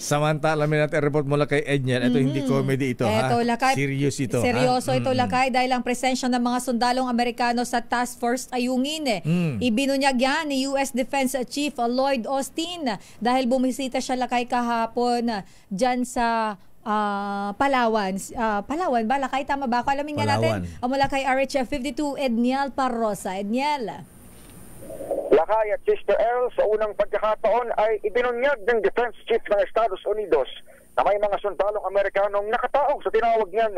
Samantala, natin report mula kay Edniel. Ito hindi comedy ito. Eto, Lakay, serious ito. Seryoso ito, Lakay, dahil ang presensya ng mga sundalong Amerikano sa Task Force Ayungin. Ibinunyag yan ni U.S. Defense Chief Lloyd Austin dahil bumisita siya, Lakay, kahapon dyan sa Palawan. Palawan ba, Lakay? Tama ba ako? Alamin nga natin. Mula kay RHF 52, Edniel Parrosa. Edniel. Lakay at Sister Earl, sa unang pagkakataon ay ibinunyag ng Defense Chief ng Estados Unidos na may mga sundalong Amerikanong nakataong sa tinawag niyang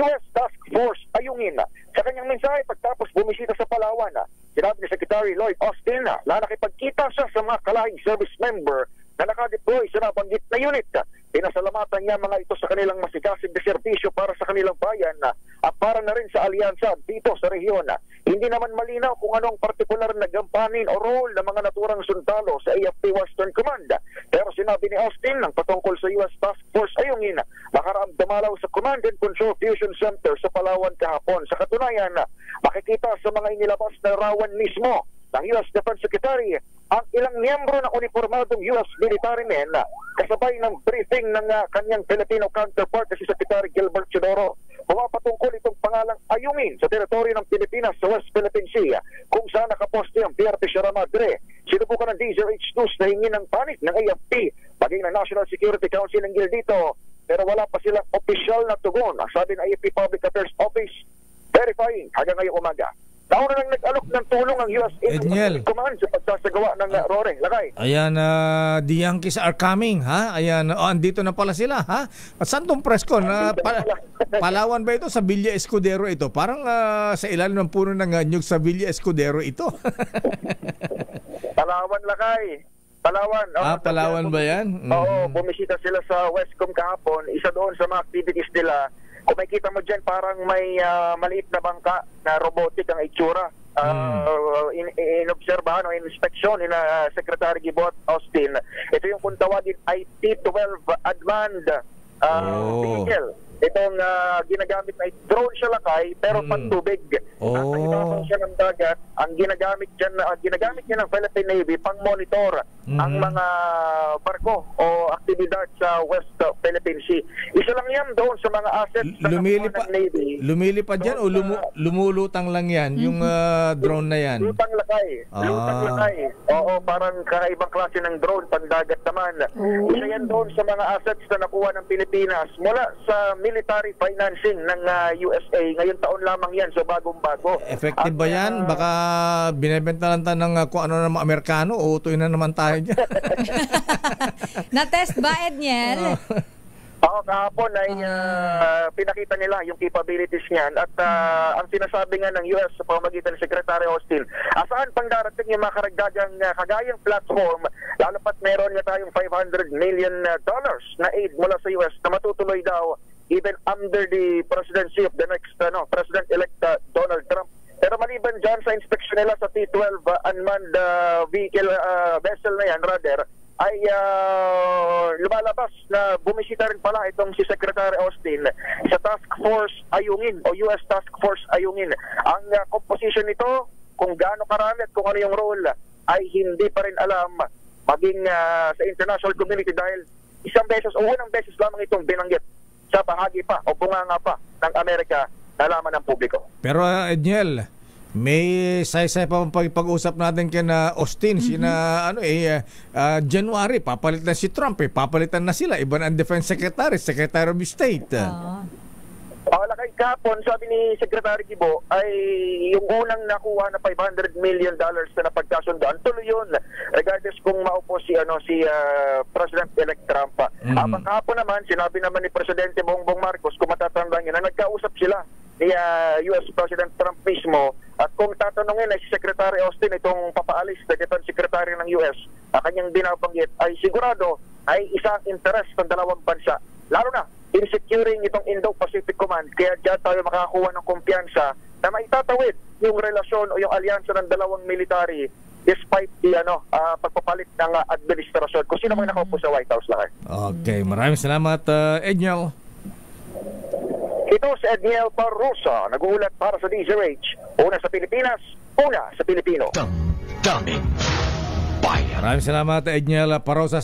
U.S. Task Force Ayungin. Sa kanyang mensahe pagtapos bumisita sa Palawan, sinabi ni Secretary Lloyd Austin na nakipagkita siya sa mga kalahing service member na nakadeploy sa nabanggit na unit. Pinasalamatan niya mga ito sa kanilang masigasig na serbisyo para sa kanilang bayan at para na rin sa alyansa dito sa rehiyon. Hindi naman malinaw kung anong partikular na gampanin o role ng mga naturang sundalo sa AFP Western Command. Pero sinabi ni Austin ng patungkol sa U.S. Task Force Ayungin, nakaraang dumalaw sa Command and Control Fusion Center sa Palawan kahapon. Sa katunayan, makikita sa mga inilabas na rawan mismo ng U.S. Defense Secretary ang ilang miyembro ng uniformadong U.S. military men kasabay ng briefing ng kanyang Filipino counterpart na si Secretary Gilbert Chodoro. Pumapatungkol itong pangalang Ayungin sa teritoryo ng Pilipinas sa West Philippine Sea kung saan nakaposte ang PRP Sierra Madre. Sinubukan ng DZRH News na hingin ng panig ng AFP maging ng National Security Council ng dito, pero wala pa silang opisyal na tugon. Sabi ng AFP Public Affairs Office, verifying hanggang ngayong umaga. Nauna nang nag-alok ng tulong ang U.S. Command sa pagsasagawa ng Roaring. Lakay. Ayan, the Yankees are coming, ha? Ayan, andito na pala sila, ha? At saan tong press con? Palawan ba ito? Sa Villa Escudero ito? Parang sa ilalim ng puno ng nyug sa Villa Escudero ito. Palawan, Lakay. Palawan. Palawan ba yan? Oo, bumisita sila sa Westcom kahapon. Isa doon sa mga activities nila. Kung makikita mo dyan, parang may maliit na bangka na robotic ang itsura. Inobserbahan o inspeksyon ni Secretary Gilbert Austin. Ito yung kung tawagin ay T-12 Unmanned vehicle. Itong ginagamit na drone siya, Lakay, pero pantubig. Nasa ibabaw siya ng dagat. Ang ginagamit niya ng Philippine Navy pang monitor ang mga barko o aktibidad sa West Philippine Sea. Isa lang yan doon sa mga assets ng Navy. Lumilipad yan o lumulutang lang yan, yung drone na yan? Lutang, Lakay. Lutang, Lakay. Oo, parang kakaibang klase ng drone, pandagat naman. Isa yan doon sa mga assets na nakuha ng Pilipinas mula sa military financing ng USA. Ngayon taon lamang yan, so bagong-bago. Effective ba yan? Baka binibenta lang tayo ng kung ano ng mga Amerikano o utoy na naman tayo dyan. Na-test ba, Edniel? Oo, kahapon ay pinakita nila yung capabilities niyan at ang sinasabi nga ng US sa pamamagitan ng Secretary Austin, saan pang darating yung mga karagdagang kagayang platform, lalo pat meron nga tayong $500 million na aid mula sa US na matutuloy daw even under the presidency of the next President-elect Donald Trump. Pero maliban dyan sa inspection nila sa T-12 unmanned vessel na yan, rather, ay lumalabas na bumisita rin pala itong si Secretary Austin sa Task Force Ayungin o U.S. Task Force Ayungin. Ang composition nito, kung gaano karami at kung ano yung role, ay hindi pa rin alam maging sa international community dahil isang beses o unang beses lamang itong binanggit sa bahagi pa o bunganga pa ng Amerika na laman ng publiko. Pero Edniel, may say-say pa pag-usap natin kina Austin, January, papalit na si Trump, papalitan na sila, iba na ang Defense Secretary, Secretary of State. Lakay, kahapon, sabi ni Secretary Gibo, ay yung unang nakuha na $500 million na napagkasundaan, tuloy yun, regardless kung maupo si President-elect Trump. Kahapon naman, sinabi naman ni Presidente Bongbong Marcos, kung matatandaan niya, na nagkausap sila ni US President Trump mismo, at kung tatanungin ay si Secretary Austin itong papaalis na Defense Secretary ng US, kanyang binabanggit, ay sigurado ay isang interest ng dalawang bansa, lalo na in securing itong Indo-Pacific Command. Kaya dyan tayo makakuha ng kumpiyansa na maitatawid yung relasyon o yung alyansa ng dalawang military despite the pagpapalit ng administrasyon kung sino man nakaupo sa White House lang. Okay, maraming salamat, Edniel. Ito si Edniel Parrosa, nag-uulat para sa DZRH. Una sa Pilipinas, una sa Pilipino. Maraming salamat, Edniel Parrosa.